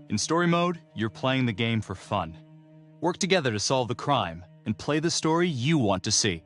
In story mode, you're playing the game for fun. Work together to solve the crime and play the story you want to see.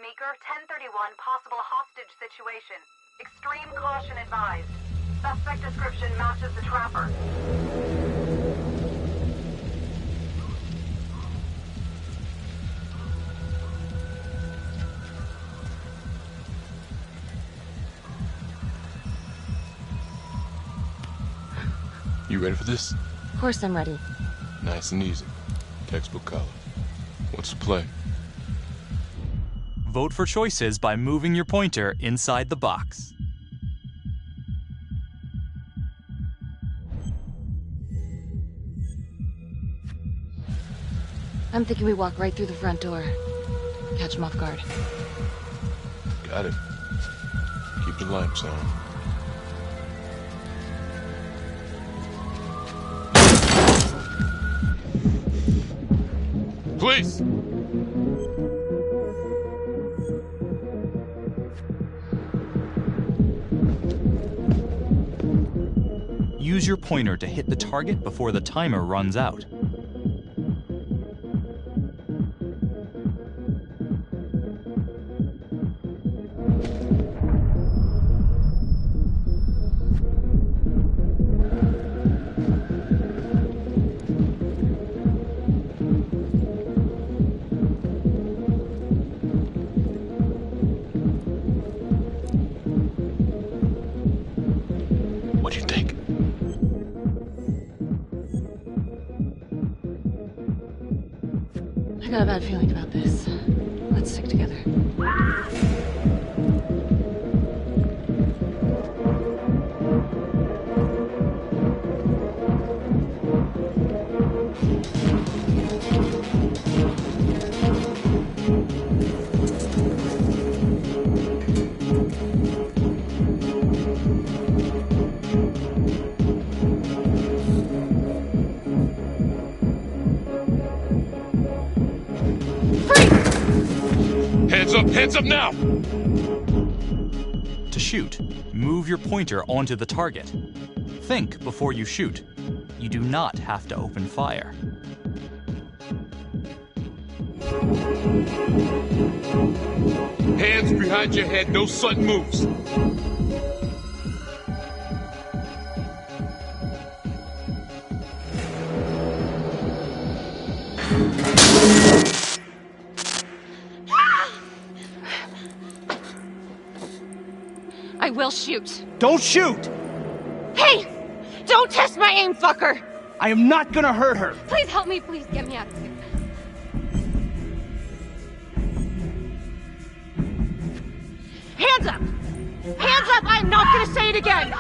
Meeker, 1031, possible hostage situation. Extreme caution advised. Suspect description matches the trapper. You ready for this? Of course I'm ready. Nice and easy. Textbook color. What's the play? Vote for choices by moving your pointer inside the box. I'm thinking we walk right through the front door. Catch them off guard. Got it. Keep the lights on. Police! Use your pointer to hit the target before the timer runs out. What do you think? I got a bad feeling about this. Let's stick together. Hands up now! To shoot, move your pointer onto the target. Think before you shoot. You do not have to open fire. Hands behind your head, no sudden moves. I will shoot. Don't shoot! Hey! Don't test my aim, fucker! I am not gonna hurt her! Please help me, please get me out of here. Hands up! Hands up! I'm not gonna say it again!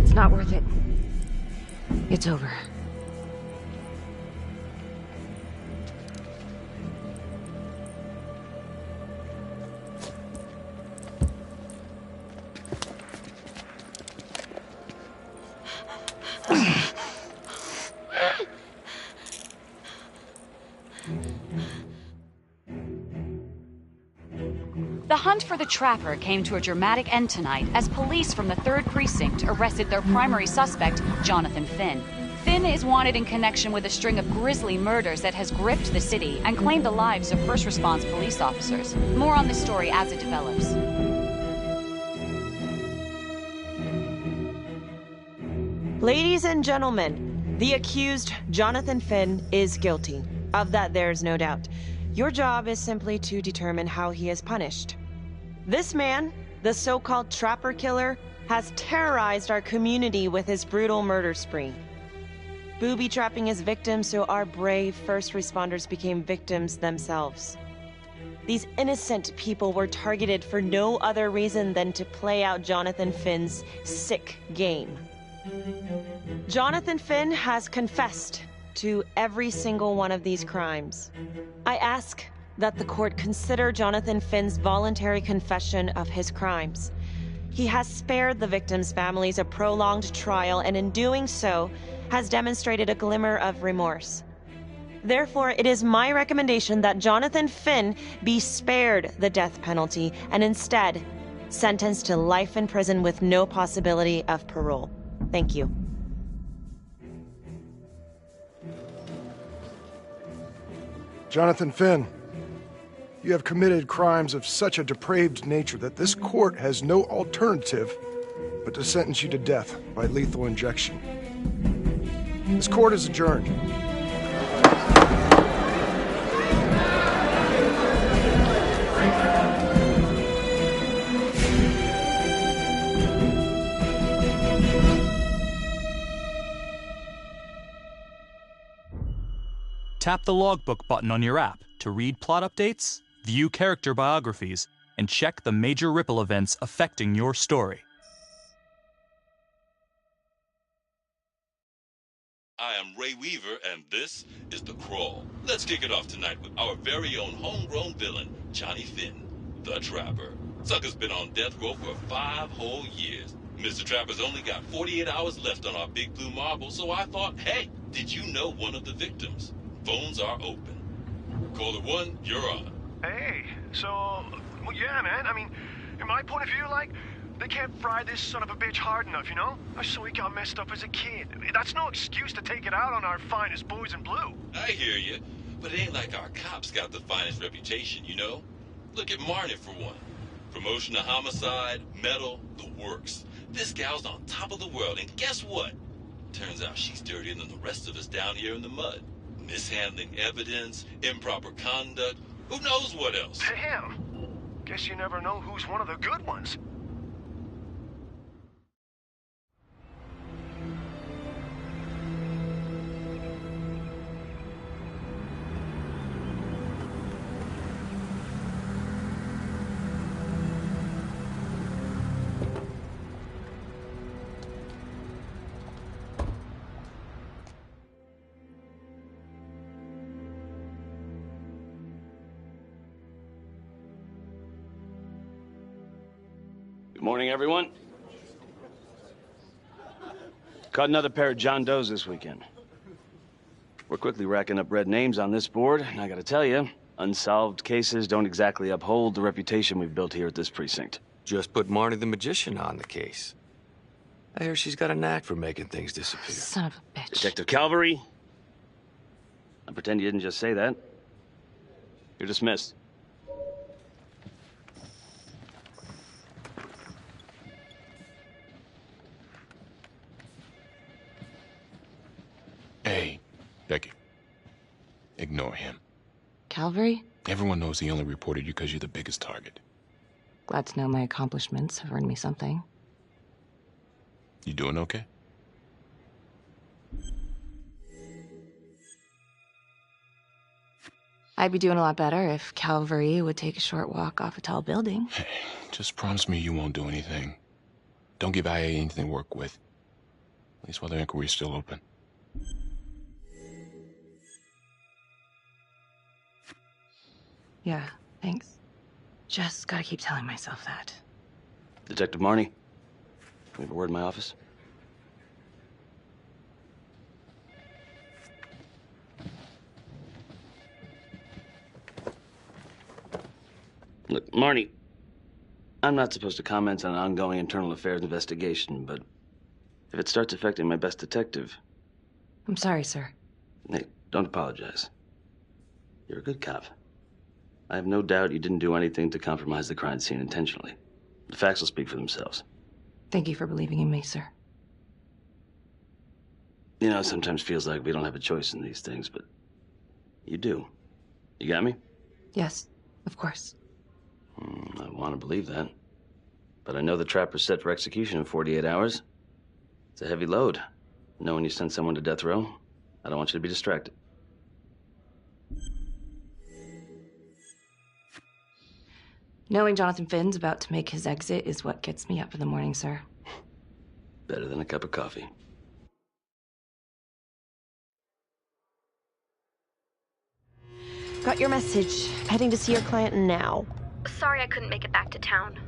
It's not worth it. It's over. The hunt for the Trapper came to a dramatic end tonight as police from the 3rd Precinct arrested their primary suspect, Jonathan Finn. Finn is wanted in connection with a string of grisly murders that has gripped the city and claimed the lives of first response police officers. More on this story as it develops. Ladies and gentlemen, the accused, Jonathan Finn, is guilty. Of that, there's no doubt. Your job is simply to determine how he is punished. This man, the so-called Trapper Killer, has terrorized our community with his brutal murder spree. Booby-trapping his victims so our brave first responders became victims themselves. These innocent people were targeted for no other reason than to play out Jonathan Finn's sick game. Jonathan Finn has confessed to every single one of these crimes. I ask that the court consider Jonathan Finn's voluntary confession of his crimes. He has spared the victims' families a prolonged trial, and in doing so, has demonstrated a glimmer of remorse. Therefore, it is my recommendation that Jonathan Finn be spared the death penalty and instead sentenced to life in prison with no possibility of parole. Thank you. Jonathan Finn, you have committed crimes of such a depraved nature that this court has no alternative but to sentence you to death by lethal injection. This court is adjourned. Tap the logbook button on your app to read plot updates, view character biographies, and check the major ripple events affecting your story. I am Ray Weaver, and this is The Crawl. Let's kick it off tonight with our very own homegrown villain, Johnny Finn, the Trapper. Sucker's been on death row for 5 whole years. Mr. Trapper's only got 48 hours left on our big blue marble, so I thought, hey, did you know one of the victims? Phones are open. Caller 1, you're on. Hey, so, well, yeah, man. I mean, in my point of view, like, they can't fry this son of a bitch hard enough, you know? So he got messed up as a kid. That's no excuse to take it out on our finest boys in blue. I hear you, but it ain't like our cops got the finest reputation, you know? Look at Marnie for one. Promotion to homicide, medal, the works. This gal's on top of the world, and guess what? Turns out she's dirtier than the rest of us down here in the mud. Mishandling evidence, improper conduct, who knows what else? Damn. Guess you never know who's one of the good ones. Good morning, everyone. Caught another pair of John Does this weekend. We're quickly racking up red names on this board, and I gotta tell you, unsolved cases don't exactly uphold the reputation we've built here at this precinct. Just put Marnie the Magician on the case. I hear she's got a knack for making things disappear. Son of a bitch. Detective Calvary, I pretend you didn't just say that. You're dismissed. Hey, Jackie, ignore him. Calvary? Everyone knows he only reported you because you're the biggest target. Glad to know my accomplishments have earned me something. You doing okay? I'd be doing a lot better if Calvary would take a short walk off a tall building. Hey, just promise me you won't do anything. Don't give IA anything to work with. At least while the inquiry's still open. Yeah, thanks. Just gotta keep telling myself that. Detective Marnie, we have a word in my office. Look, Marnie, I'm not supposed to comment on an ongoing internal affairs investigation, but if it starts affecting my best detective... I'm sorry, sir. Hey, don't apologize. You're a good cop. I have no doubt you didn't do anything to compromise the crime scene intentionally. The facts will speak for themselves. Thank you for believing in me, sir. You know, it sometimes feels like we don't have a choice in these things, but you do. You got me? Yes, of course. I want to believe that. But I know the trapper's set for execution in 48 hours. It's a heavy load. Knowing you send someone to death row, I don't want you to be distracted. Knowing Jonathan Finn's about to make his exit is what gets me up in the morning, sir. Better than a cup of coffee. Got your message. Heading to see your client now. Sorry I couldn't make it back to town.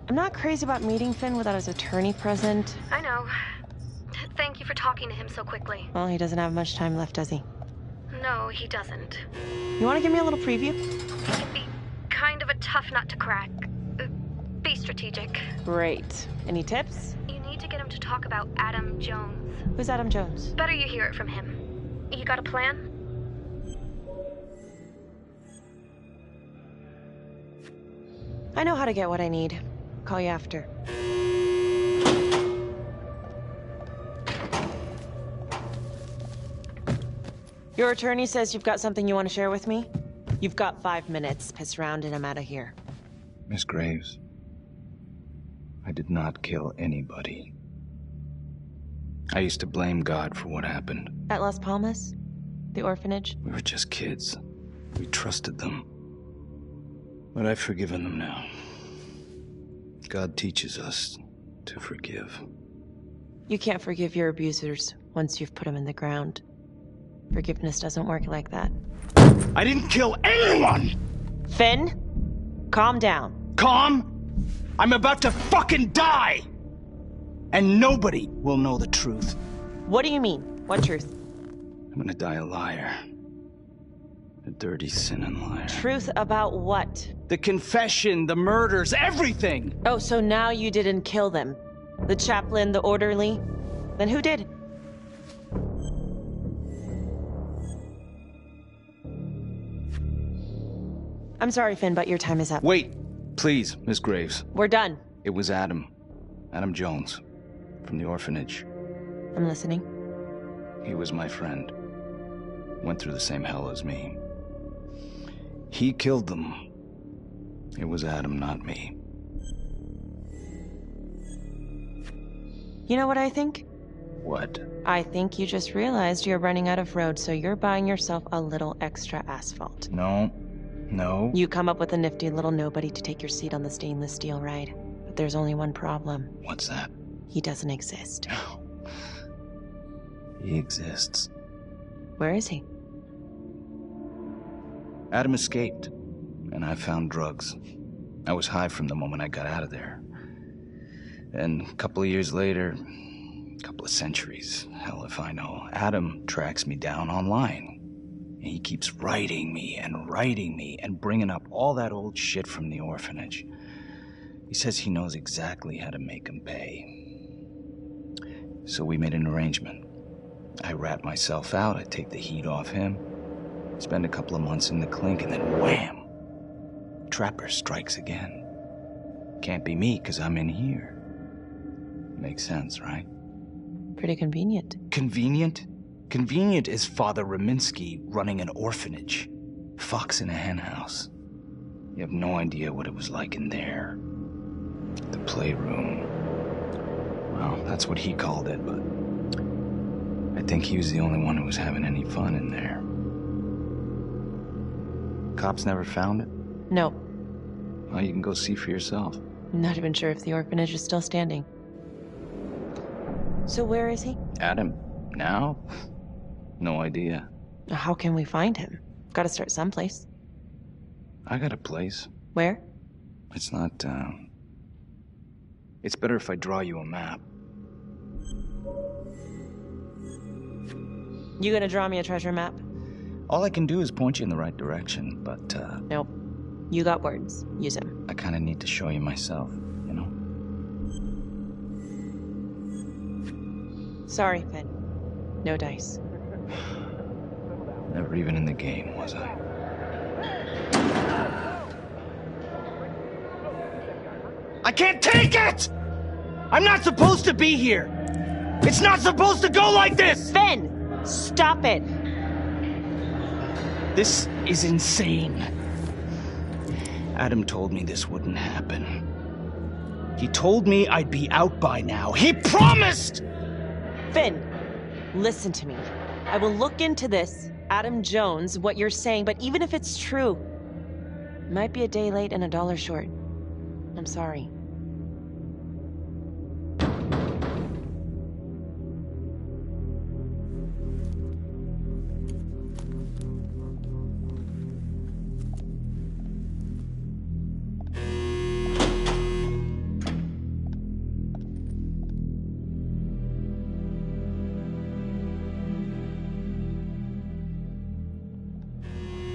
I'm not crazy about meeting Finn without his attorney present. I know. Thank you for talking to him so quickly. Well, he doesn't have much time left, does he? No, he doesn't. You want to give me a little preview? He can be kind of a tough nut to crack. Be strategic. Great. Any tips? You need to get him to talk about Adam Jones. Who's Adam Jones? Better you hear it from him. You got a plan? I know how to get what I need. Call you after. Your attorney says you've got something you want to share with me? You've got 5 minutes. Piss around and I'm out of here. Miss Graves, I did not kill anybody. I used to blame God for what happened. At Las Palmas? The orphanage? We were just kids. We trusted them. But I've forgiven them now. God teaches us to forgive. You can't forgive your abusers once you've put them in the ground. Forgiveness doesn't work like that. I didn't kill anyone! Finn, calm down. Calm? I'm about to fucking die! And nobody will know the truth. What do you mean? What truth? I'm gonna die a liar. A dirty, sinning liar. Truth about what? The confession, the murders, everything! Oh, so now you didn't kill them? The chaplain, the orderly? Then who did? I'm sorry, Finn, but your time is up. Wait, please, Miss Graves. We're done. It was Adam Jones, from the orphanage. I'm listening. He was my friend. Went through the same hell as me. He killed them. It was Adam, not me. You know what I think? What? I think you just realized you're running out of road, so you're buying yourself a little extra asphalt. No. You come up with a nifty little nobody to take your seat on the stainless steel ride. But there's only one problem. What's that? He doesn't exist. He exists. Where is he? Adam escaped, and I found drugs. I was high from the moment I got out of there. And a couple of years later, a couple of centuries, hell if I know, Adam tracks me down online. And he keeps writing me and bringing up all that old shit from the orphanage. He says he knows exactly how to make him pay. So we made an arrangement. I rat myself out, I take the heat off him, spend a couple of months in the clink, and then wham! Trapper strikes again. Can't be me, 'cause I'm in here. Makes sense, right? Pretty convenient. Convenient? Convenient is Father Raminsky running an orphanage. Fox in a henhouse. You have no idea what it was like in there. The playroom. Well, that's what he called it, but I think he was the only one who was having any fun in there. Cops never found it? No. Well, you can go see for yourself. I'm not even sure if the orphanage is still standing. So where is he? Adam? Now? No idea. How can we find him? Gotta start someplace. I got a place. Where? It's not, It's better if I draw you a map. You gonna draw me a treasure map? All I can do is point you in the right direction, but, Nope. You got words. Use them. I kinda need to show you myself, you know? Sorry, Finn. No dice. Never even in the game, was I? I can't take it! I'm not supposed to be here! It's not supposed to go like this! Finn! Stop it! This is insane. Adam told me this wouldn't happen. He told me I'd be out by now. He promised! Finn, listen to me. I will look into this, Adam Jones, what you're saying, but even if it's true, it might be a day late and $1 short. I'm sorry.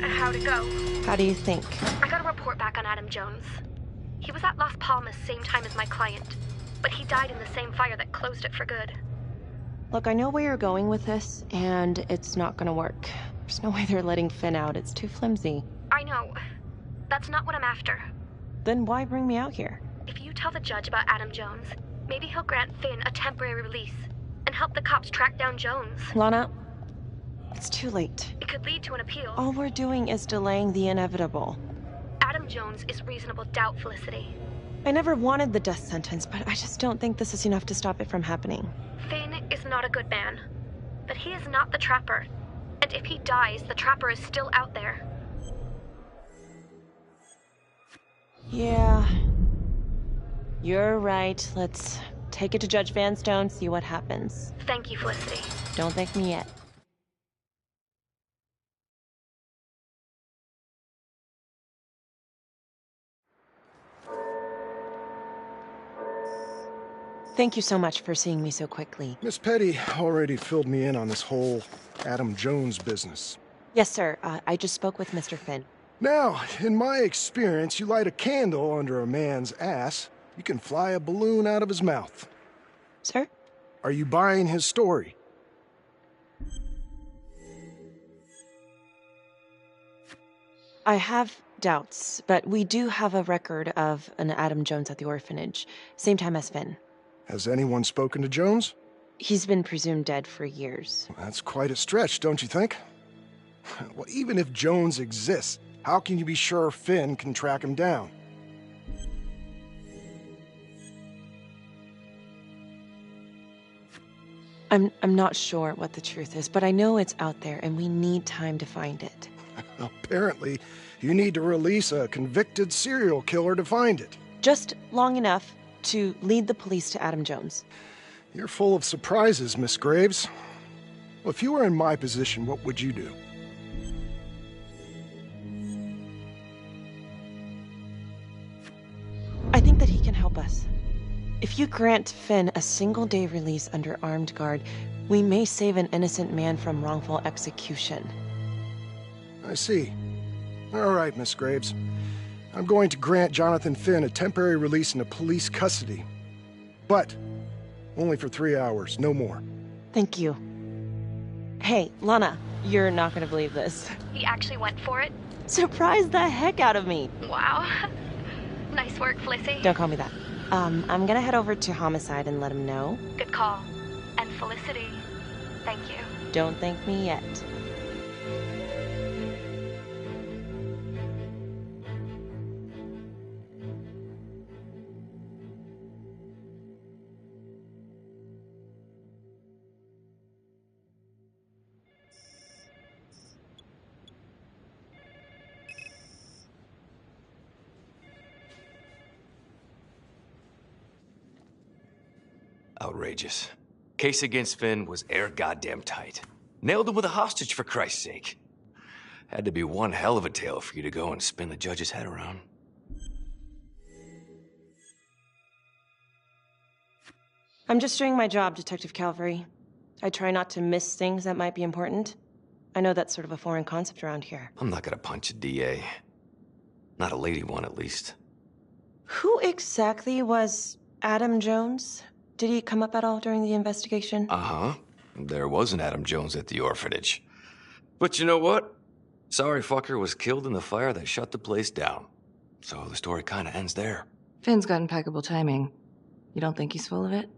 How'd it go? How do you think? I got a report back on Adam Jones. He was at Las Palmas same time as my client, but he died in the same fire that closed it for good. Look, I know where you're going with this, and it's not gonna work. There's no way they're letting Finn out. It's too flimsy. I know. That's not what I'm after. Then why bring me out here? If you tell the judge about Adam Jones, maybe he'll grant Finn a temporary release and help the cops track down Jones. Lana, it's too late. It could lead to an appeal. All we're doing is delaying the inevitable. Adam Jones is reasonable doubt, Felicity. I never wanted the death sentence, but I just don't think this is enough to stop it from happening. Finn is not a good man, but he is not the Trapper. And if he dies, the Trapper is still out there. Yeah. You're right. Let's take it to Judge Vanstone, see what happens. Thank you, Felicity. Don't thank me yet. Thank you so much for seeing me so quickly. Miss Petty already filled me in on this whole Adam Jones business. Yes, sir. I just spoke with Mr. Finn. Now, in my experience, you light a candle under a man's ass, you can fly a balloon out of his mouth. Sir? Are you buying his story? I have doubts, but we do have a record of an Adam Jones at the orphanage, same time as Finn. Has anyone spoken to Jones? He's been presumed dead for years. That's quite a stretch, don't you think? Well, even if Jones exists, how can you be sure Finn can track him down? I'm not sure what the truth is, but I know it's out there and we need time to find it. Apparently, you need to release a convicted serial killer to find it. Just long enough to lead the police to Adam Jones. You're full of surprises, Miss Graves. Well, if you were in my position, what would you do? I think that he can help us. If you grant Finn a single-day release under armed guard, we may save an innocent man from wrongful execution. I see. All right, Miss Graves. I'm going to grant Jonathan Finn a temporary release into police custody. But only for 3 hours, no more. Thank you. Hey, Lana, you're not gonna believe this. He actually went for it? Surprised the heck out of me. Wow. Nice work, Felicity. Don't call me that. I'm gonna head over to Homicide and let him know. Good call. And Felicity, thank Thank you. Don't thank me yet. Outrageous. Case against Finn was air goddamn tight. Nailed him with a hostage, for Christ's sake. Had to be one hell of a tale for you to go and spin the judge's head around. I'm just doing my job, Detective Calvary. I try not to miss things that might be important. I know that's sort of a foreign concept around here. I'm not gonna punch a DA. Not a lady one, at least. Who exactly was Adam Jones? Did he come up at all during the investigation? Uh-huh. There was an Adam Jones at the orphanage. But you know what? Sorry fucker was killed in the fire that shut the place down. So the story kinda ends there. Finn's got impeccable timing. You don't think he's full of it?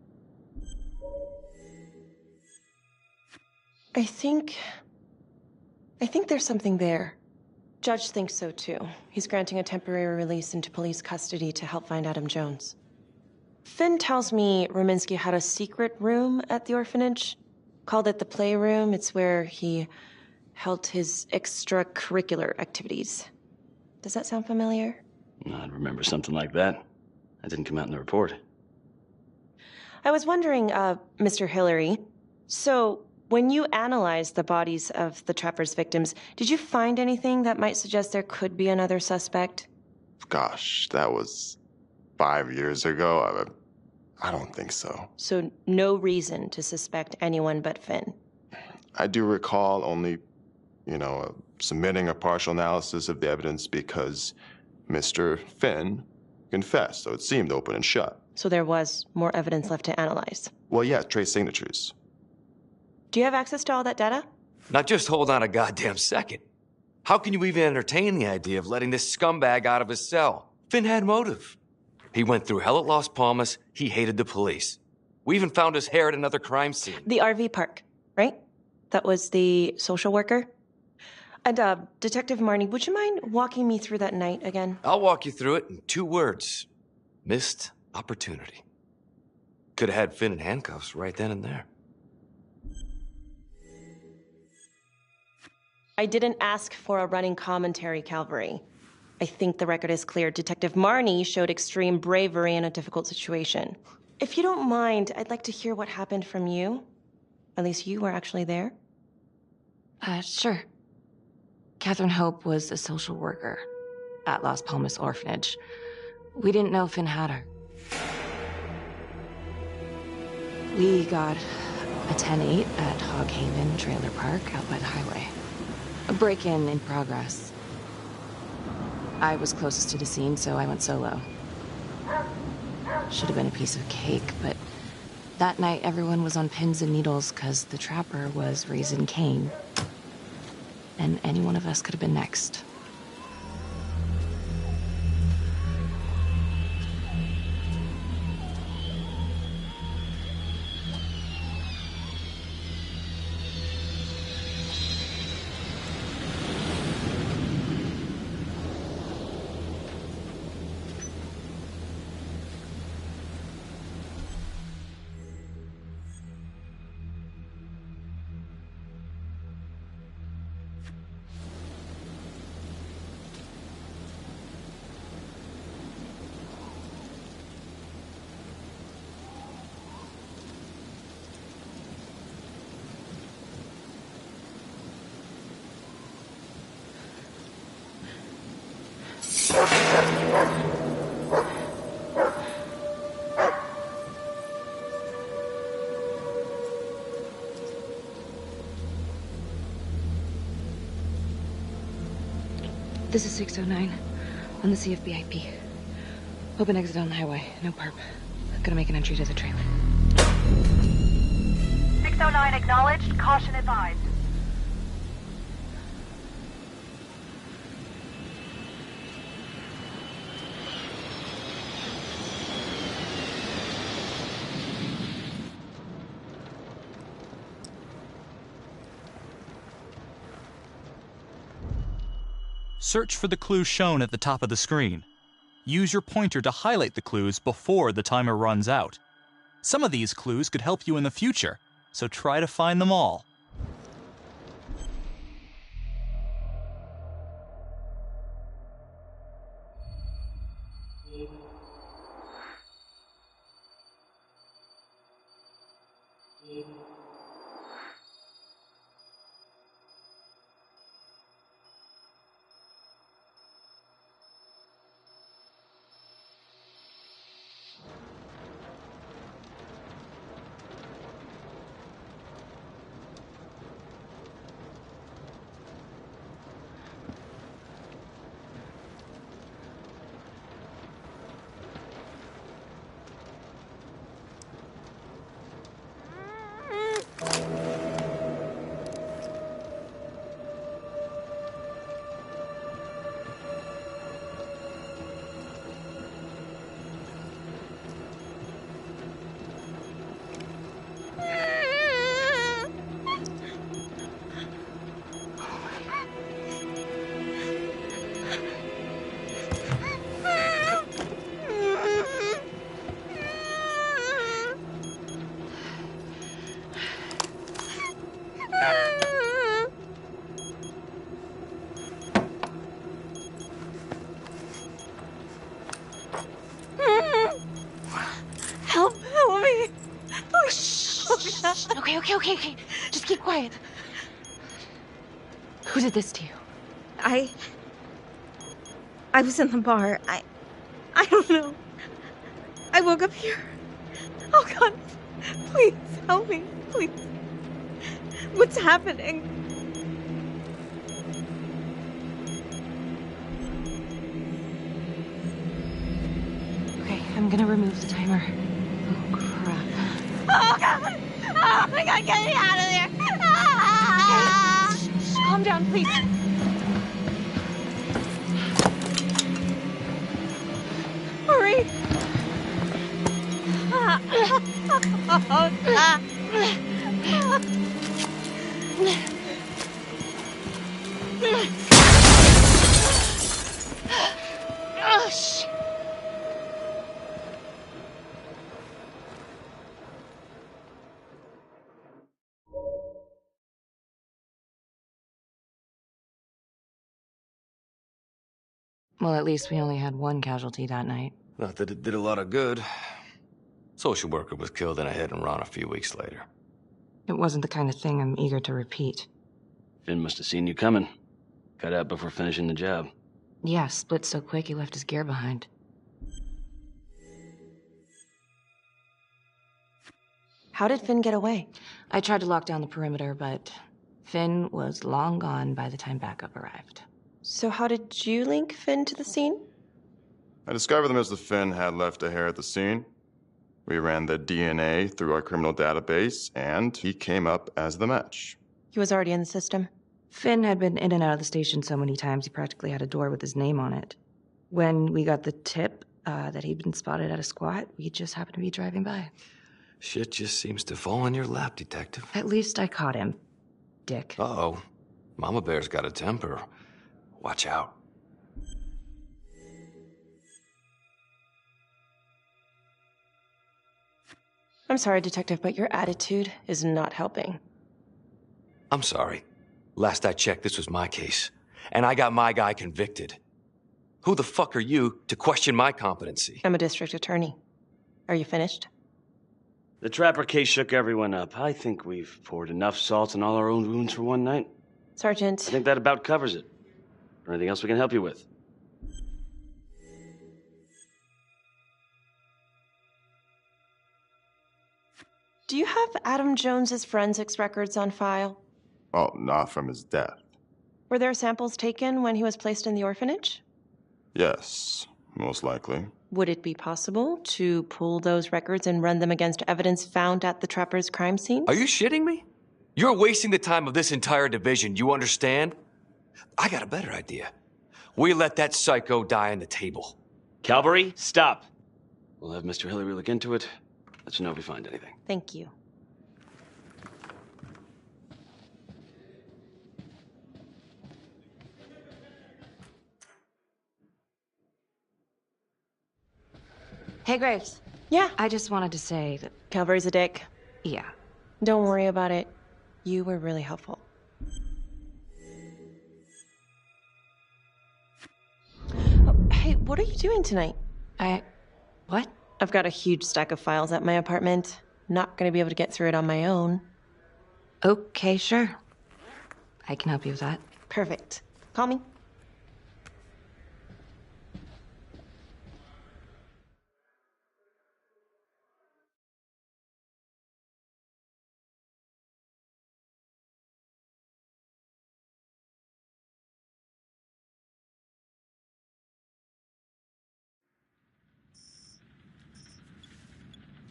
I think there's something there. Judge thinks so too. He's granting a temporary release into police custody to help find Adam Jones. Finn tells me Rominsky had a secret room at the orphanage. Called it the playroom. It's where he held his extracurricular activities. Does that sound familiar? I'd remember something like that. That didn't come out in the report. I was wondering, Mr. Hillary, so when you analyzed the bodies of the Trapper's victims, did you find anything that might suggest there could be another suspect? Gosh, that was 5 years ago. I don't think so. So no reason to suspect anyone but Finn? I do recall only, submitting a partial analysis of the evidence because Mr. Finn confessed, so it seemed open and shut. So there was more evidence left to analyze? Well, yeah, trace signatures. Do you have access to all that data? Now just hold on a goddamn second. How can you even entertain the idea of letting this scumbag out of his cell? Finn had motive. He went through hell at Las Palmas. He hated the police. We even found his hair at another crime scene. The RV park, right? That was the social worker? And, Detective Marnie, would you mind walking me through that night again? I'll walk you through it in 2 words. Missed opportunity. Could have had Finn in handcuffs right then and there. I didn't ask for a running commentary, Calvary. I think the record is clear. Detective Marnie showed extreme bravery in a difficult situation. If you don't mind, I'd like to hear what happened from you. At least you were actually there. Sure. Catherine Hope was a social worker at Las Palmas Orphanage. We didn't know Finn had her. We got a 10-8 at Hog Haven Trailer Park out by the highway. A break-in in progress. I was closest to the scene, so I went solo. Should have been a piece of cake, but that night everyone was on pins and needles because the Trapper was raising Cain. And any one of us could have been next. This is 609 on the CFBIP. Open exit on the highway, no perp. Gonna make an entry to the trailer. 609 acknowledged, caution advised. Search for the clues shown at the top of the screen. Use your pointer to highlight the clues before the timer runs out. Some of these clues could help you in the future, so try to find them all. Help me. Oh, shh. Okay. Just keep quiet. Who did this to you? I was in the bar. I don't know. I woke up here. Oh, God. Please, help me. Please. What's happening? Okay, I'm gonna remove the timer. Oh, crap. Oh, God. Oh, my God, get me out of there. Ah! Okay, shh, calm down, please. Hurry. Oh, shit. Well, at least we only had one casualty that night. Not that it did a lot of good. Social worker was killed in a hit and run a few weeks later. It wasn't the kind of thing I'm eager to repeat. Finn must have seen you coming. Got out before finishing the job. Yeah, split so quick he left his gear behind. How did Finn get away? I tried to lock down the perimeter, but Finn was long gone by the time backup arrived. So how did you link Finn to the scene? I discovered that Mr. Finn had left a hair at the scene. We ran the DNA through our criminal database, and he came up as the match. He was already in the system. Finn had been in and out of the station so many times he practically had a door with his name on it. When we got the tip that he'd been spotted at a squat, we just happened to be driving by. Shit just seems to fall in your lap, Detective. At least I caught him, dick. Uh-oh. Mama Bear's got a temper. Watch out. I'm sorry, Detective, but your attitude is not helping. I'm sorry. Last I checked, this was my case. And I got my guy convicted. Who the fuck are you to question my competency? I'm a district attorney. Are you finished? The Trapper case shook everyone up. I think we've poured enough salt in all our own wounds for one night. Sergeant. I think that about covers it. Or anything else we can help you with? Do you have Adam Jones's forensics records on file? Well, not from his death. Were there samples taken when he was placed in the orphanage? Yes, most likely. Would it be possible to pull those records and run them against evidence found at the Trapper's crime scene? Are you shitting me? You're wasting the time of this entire division, you understand? I got a better idea. We let that psycho die on the table. Calvary, stop. We'll have Mr. Hillary look into it. Let you know if we find anything. Thank you. Hey, Graves. Yeah? I just wanted to say that... Calvary's a dick. Yeah. Don't worry about it. You were really helpful. Oh, hey, what are you doing tonight? What? I've got a huge stack of files at my apartment. Not gonna be able to get through it on my own. Okay, sure. I can help you with that. Perfect. Call me.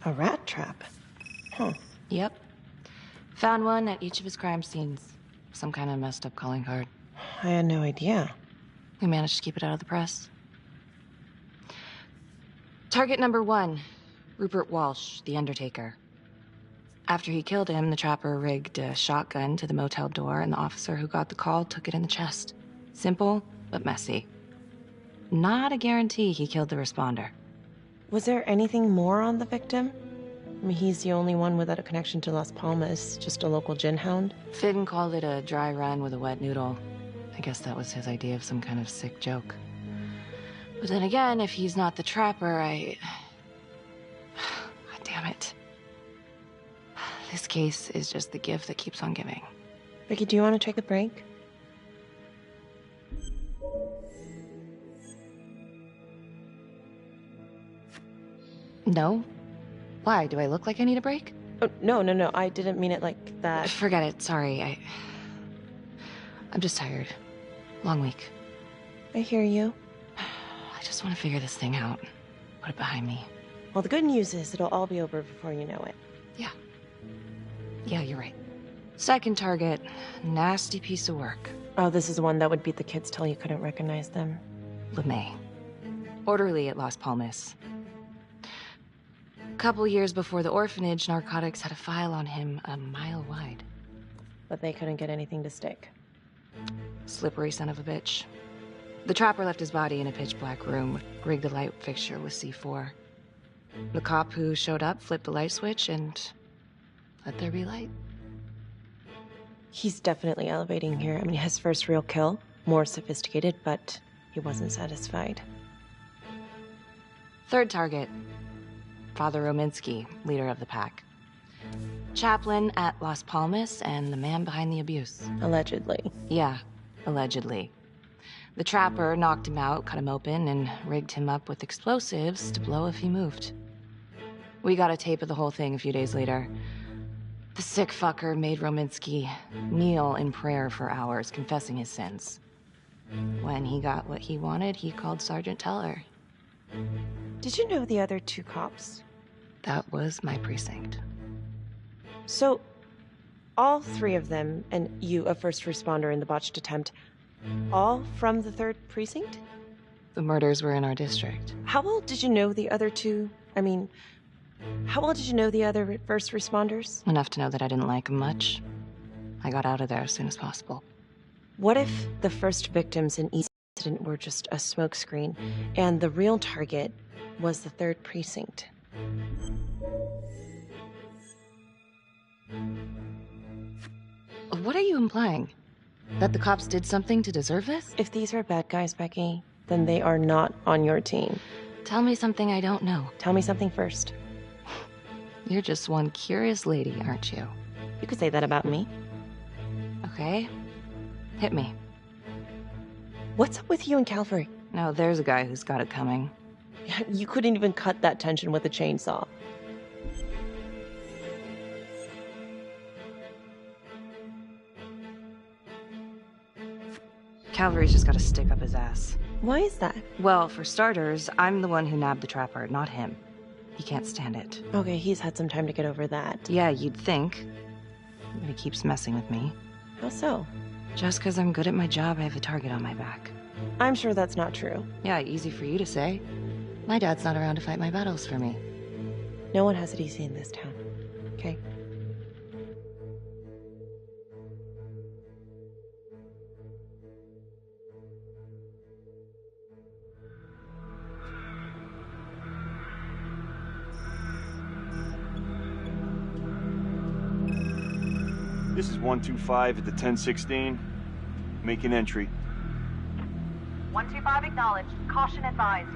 A rat trap? Huh. Yep. Found one at each of his crime scenes. Some kind of messed up calling card. I had no idea. We managed to keep it out of the press. Target number 1, Rupert Walsh, the Undertaker. After he killed him, the trapper rigged a shotgun to the motel door, and the officer who got the call took it in the chest. Simple, but messy. Not a guarantee he killed the responder. Was there anything more on the victim? I mean, he's the only one without a connection to Las Palmas, just a local gin hound. Finn called it a dry run with a wet noodle. I guess that was his idea of some kind of sick joke. But then again, if he's not the trapper, God damn it. This case is just the gift that keeps on giving. Ricky, do you want to take a break? No? Why? Do I look like I need a break? Oh, no. I didn't mean it like that. Forget it. Sorry. I'm just tired. Long week. I hear you. I just want to figure this thing out. Put it behind me. Well, the good news is it'll all be over before you know it. Yeah, you're right. Second target. Nasty piece of work. Oh, this is the one that would beat the kids till you couldn't recognize them. LeMay. Orderly at Las Palmas. A couple years before the orphanage, narcotics had a file on him a mile wide. But they couldn't get anything to stick. Slippery son of a bitch. The trapper left his body in a pitch-black room, rigged the light fixture with C4. The cop who showed up flipped the light switch and let there be light. He's definitely elevating here. I mean, his first real kill, more sophisticated, but he wasn't satisfied. Third target. Father Rominsky, leader of the pack. Chaplain at Las Palmas and the man behind the abuse. Allegedly. Yeah, allegedly. The trapper knocked him out, cut him open, and rigged him up with explosives to blow if he moved. We got a tape of the whole thing a few days later. The sick fucker made Rominsky kneel in prayer for hours, confessing his sins. When he got what he wanted, he called Sergeant Teller. Did you know the other 2 cops? That was my precinct. So, all 3 of them, and you, a first responder in the botched attempt, all from the 3rd precinct? The murders were in our district. How well did you know the other 2? I mean, how well did you know the other first responders? Enough to know that I didn't like them much. I got out of there as soon as possible. What if the first victims in each incident were just a smokescreen, and the real target was the 3rd precinct? What are you implying? That the cops did something to deserve this? If these are bad guys, Becky, then they are not on your team. Tell me something I don't know. Tell me something first. You're just one curious lady, aren't you? You could say that about me. Okay. Hit me. What's up with you and Calvary? No, there's a guy who's got it coming. You couldn't even cut that tension with a chainsaw. Calvary's just gotta stick up his ass. Why is that? Well, for starters, I'm the one who nabbed the trapper, not him. He can't stand it. Okay, he's had some time to get over that. Yeah, you'd think. But he keeps messing with me. How so? Just because I'm good at my job, I have a target on my back. I'm sure that's not true. Yeah, easy for you to say. My dad's not around to fight my battles for me. No one has it easy in this town, okay? This is 125 at the 1016. Making entry. 125 acknowledged. Caution advised.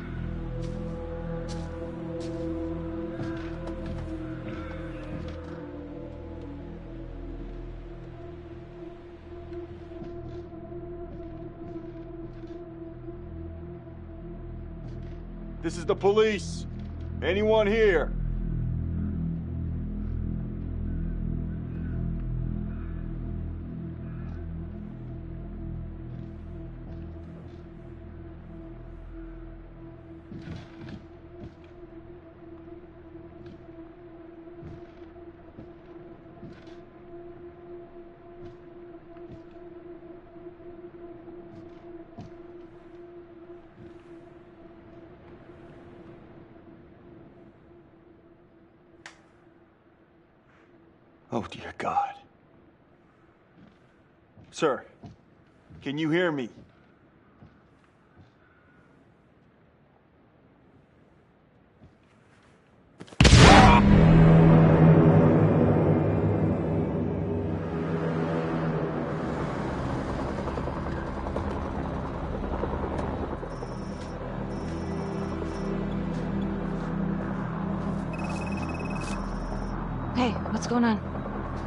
This is the police. Anyone here? Oh, dear God. Sir, can you hear me? Hey, what's going on?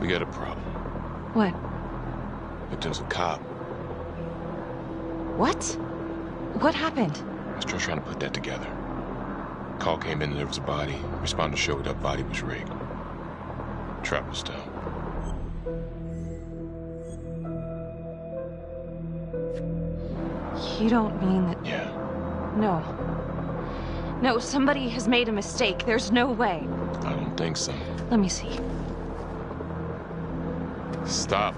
We got a problem. What? Victim's a cop. What? What happened? I was still trying to put that together. Call came in and there was a body. Responder showed up, body was rigged. Trap was down. You don't mean that... Yeah. No. No, somebody has made a mistake. There's no way. I don't think so. Let me see. Stop.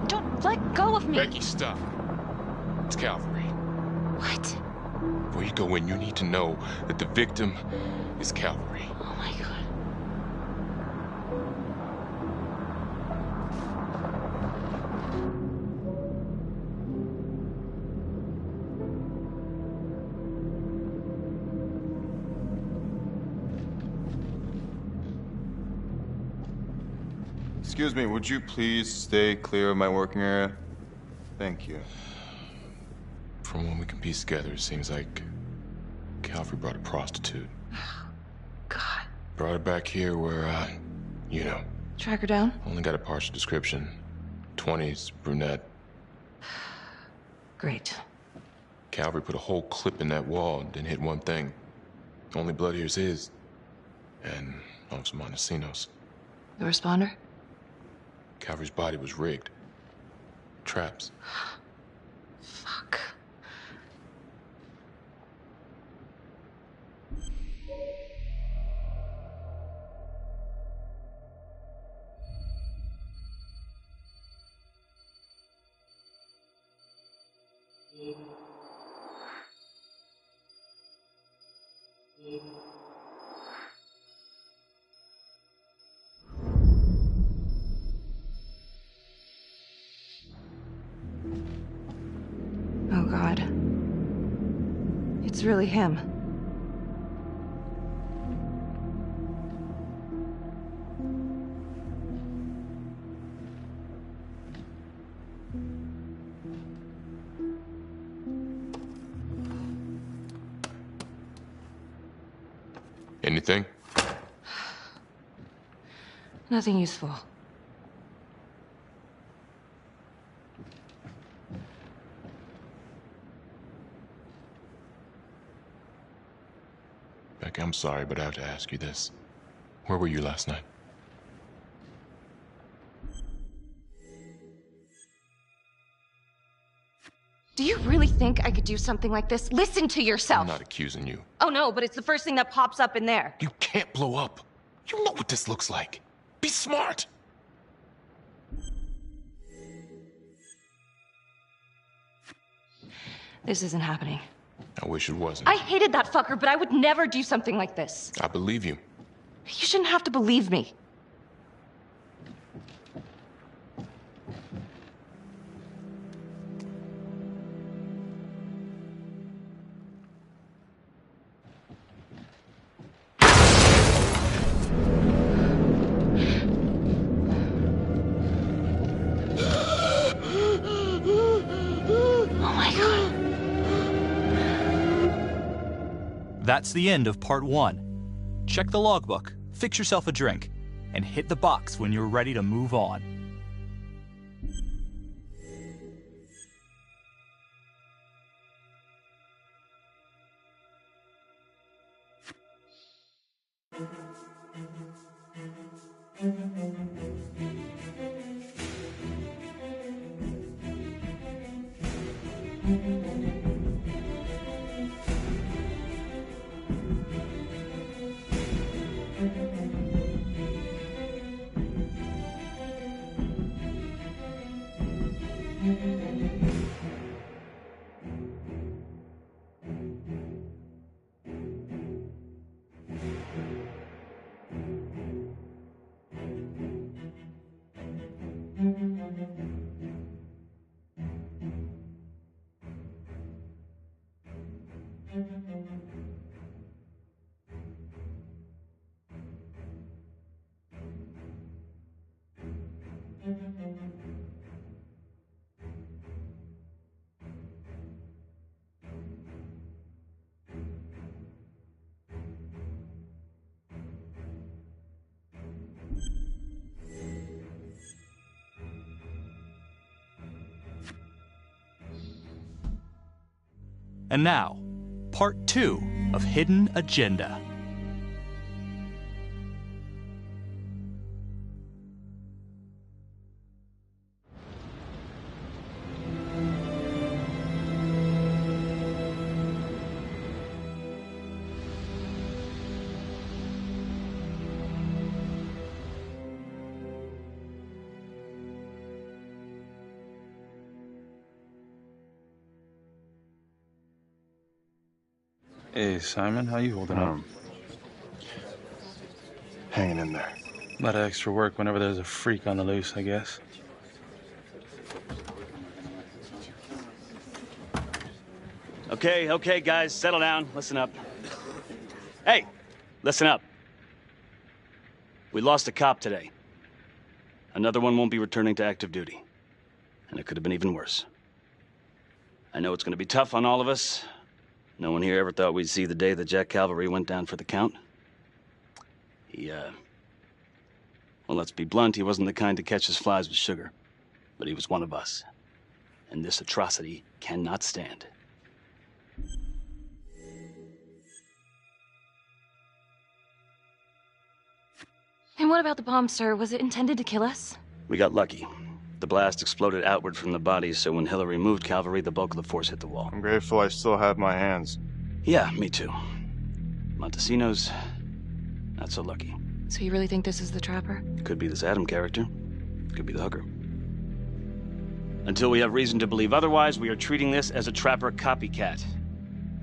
Don't let go of me. Becky, stop. It's Calvary. What? Before you go in, you need to know that the victim is Calvary. Oh my God. Excuse me, would you please stay clear of my working area? Thank you. From what we can piece together, it seems like Calvary brought a prostitute. God. Brought her back here where, you know. Track her down? Only got a partial description. 20s, brunette. Great. Calvary put a whole clip in that wall and didn't hit one thing. Only blood here's his. And Officer Montesinos. The responder? Calvary's body was rigged. Traps. Fuck. Oh, God. It's really him. Anything? Nothing useful. Becky, I'm sorry, but I have to ask you this. Where were you last night? Do you really think I could do something like this? Listen to yourself. I'm not accusing you. Oh no, but it's the first thing that pops up in there. You can't blow up. You know what this looks like. Be smart. This isn't happening. I wish it wasn't. I hated that fucker, but I would never do something like this. I believe you. You shouldn't have to believe me. That's the end of part 1. Check the logbook, fix yourself a drink, and hit the box when you're ready to move on. And now, part 2 of Hidden Agenda. Hey, Simon, how you holding up? Hanging in there. A lot of extra work whenever there's a freak on the loose, I guess. Okay, guys, settle down. Listen up. Hey, listen up. We lost a cop today. Another one won't be returning to active duty. And it could have been even worse. I know it's going to be tough on all of us. No one here ever thought we'd see the day that Jack Calvary went down for the count. Well, let's be blunt, he wasn't the kind to catch his flies with sugar. But he was one of us. And this atrocity cannot stand. And what about the bomb, sir? Was it intended to kill us? We got lucky. The blast exploded outward from the bodies, so when Hillary moved Calvary, the bulk of the force hit the wall. I'm grateful I still have my hands. Yeah, me too. Montesinos, not so lucky. So you really think this is the Trapper? Could be this Adam character. Could be the hooker. Until we have reason to believe otherwise, we are treating this as a Trapper copycat.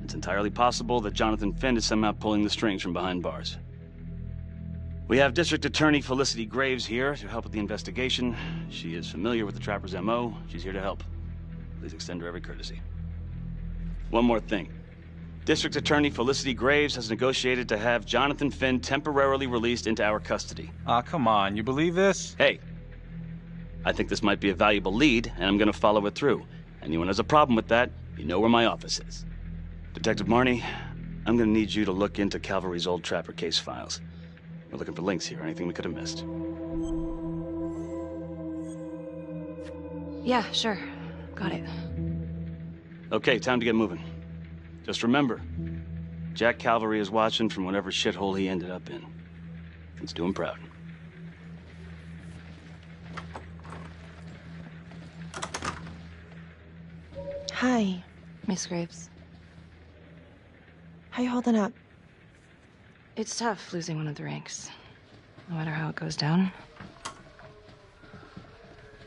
It's entirely possible that Jonathan Finn is somehow pulling the strings from behind bars. We have District Attorney Felicity Graves here to help with the investigation. She is familiar with the Trapper's MO. She's here to help. Please extend her every courtesy. One more thing. District Attorney Felicity Graves has negotiated to have Jonathan Finn temporarily released into our custody. Ah, come on. You believe this? Hey, I think this might be a valuable lead, and I'm going to follow it through. Anyone has a problem with that, you know where my office is. Detective Marney, I'm going to need you to look into Calvary's old Trapper case files. We're looking for links here, anything we could have missed. Yeah, sure. Got it. Okay, time to get moving. Just remember, Jack Calvary is watching from whatever shithole he ended up in. Let's do him proud. Hi. Miss Graves. How you holding up? It's tough losing one of the ranks, no matter how it goes down.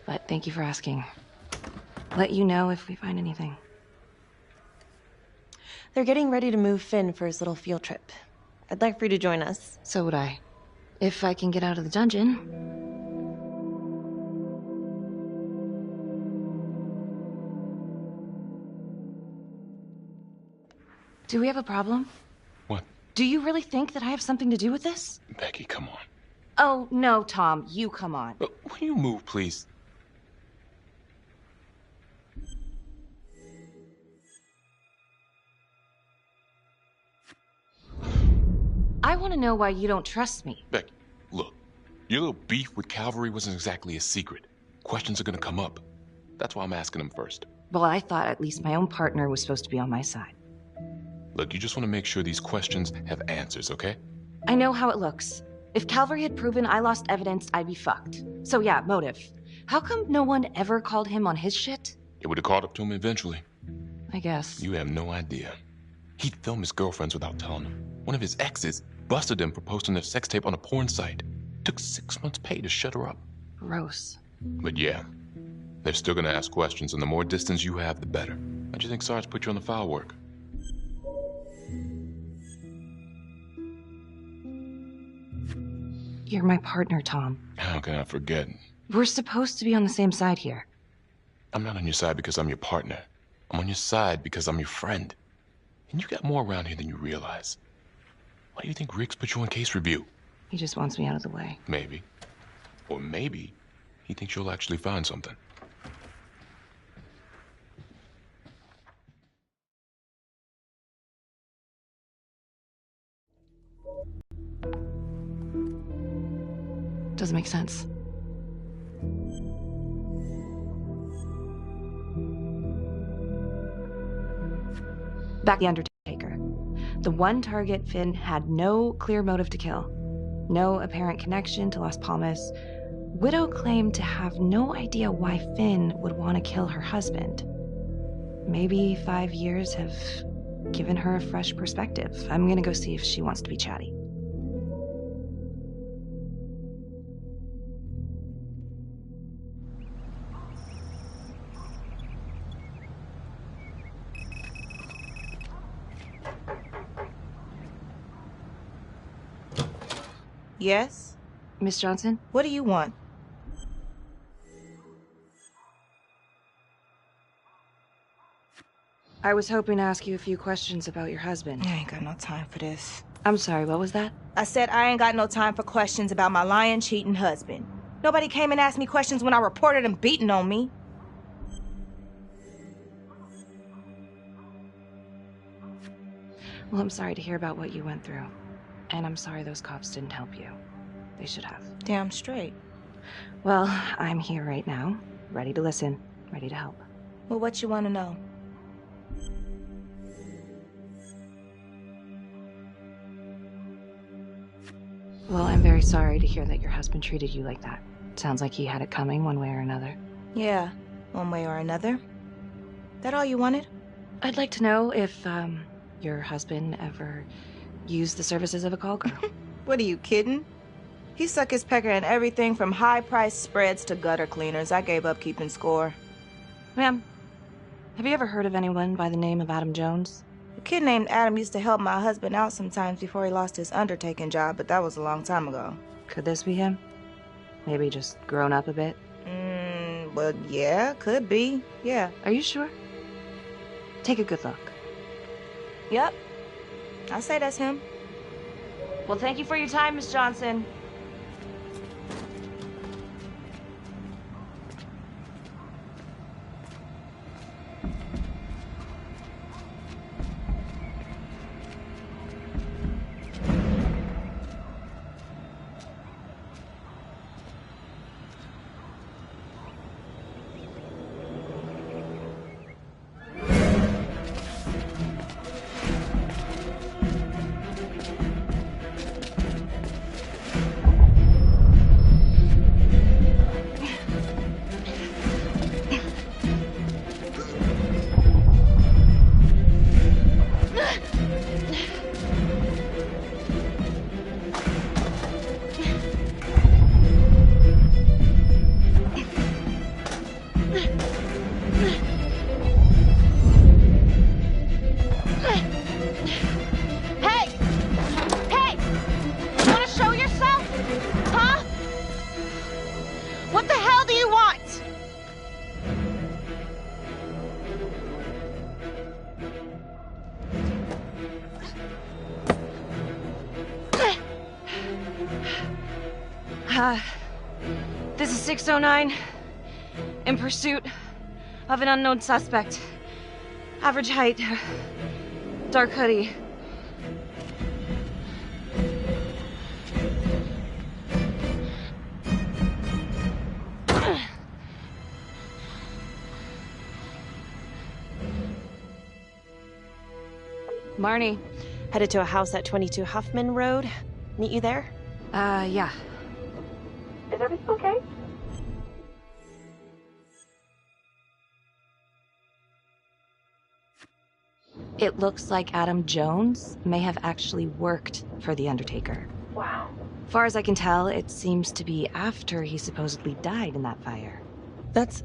But thank you for asking. Let you know if we find anything. They're getting ready to move Finn for his little field trip. I'd like for you to join us. So would I. If I can get out of the dungeon. Do we have a problem? What? Do you really think that I have something to do with this? Becky, come on. Oh, no, Tom. You come on. Will you move, please? want to know why you don't trust me. Becky, look. Your little beef with Calvary wasn't exactly a secret. Questions are gonna come up. That's why I'm asking them first. Well, I thought at least my own partner was supposed to be on my side. Look, you just want to make sure these questions have answers, okay? I know how it looks. If Calvary had proven I lost evidence, I'd be fucked. So yeah, motive. How come no one ever called him on his shit? It would have caught up to him eventually. I guess. You have no idea. He'd film his girlfriends without telling them. One of his exes busted him for posting their sex tape on a porn site. Took 6 months' pay to shut her up. Gross. But yeah, they're still gonna ask questions, and the more distance you have, the better. How'd you think Sarge put you on the file work? You're my partner, Tom. How can I forget? We're supposed to be on the same side here. I'm not on your side because I'm your partner. I'm on your side because I'm your friend. And you got more around here than you realize. Why do you think Riggs put you on case review? He just wants me out of the way. Maybe. Or maybe he thinks you'll actually find something. Doesn't make sense. Back the Undertaker. The one target Finn had no clear motive to kill. No apparent connection to Las Palmas. Widow claimed to have no idea why Finn would want to kill her husband. Maybe 5 years have given her a fresh perspective. I'm gonna go see if she wants to be chatty. Yes? Miss Johnson? What do you want? I was hoping to ask you a few questions about your husband. I ain't got no time for this. I'm sorry, what was that? I said I ain't got no time for questions about my lying, cheating husband. Nobody came and asked me questions when I reported him beating on me. Well, I'm sorry to hear about what you went through. And I'm sorry those cops didn't help you. They should have. Damn straight. Well, I'm here right now, ready to listen, ready to help. Well, what you want to know? Well, I'm very sorry to hear that your husband treated you like that. Sounds like he had it coming one way or another. Yeah, one way or another. That all you wanted? I'd like to know if, your husband ever used the services of a call girl. What, are you kidding? He suck his pecker in everything from high-priced spreads to gutter cleaners. I gave up keeping score. Ma'am, have you ever heard of anyone by the name of Adam Jones? A kid named Adam used to help my husband out sometimes before he lost his undertaking job, but that was a long time ago. Could this be him? Maybe just grown up a bit? Well, yeah, could be. Yeah. Are you sure? Take a good look. Yep. I say that's him. Well, thank you for your time, Miss Johnson. This is 609, in pursuit of an unknown suspect. Average height, dark hoodie. Marnie. Headed to a house at 22 Huffman Road. Meet you there? Yeah. Is everything okay? It looks like Adam Jones may have actually worked for the Undertaker. Wow. Far as I can tell, it seems to be after he supposedly died in that fire. That's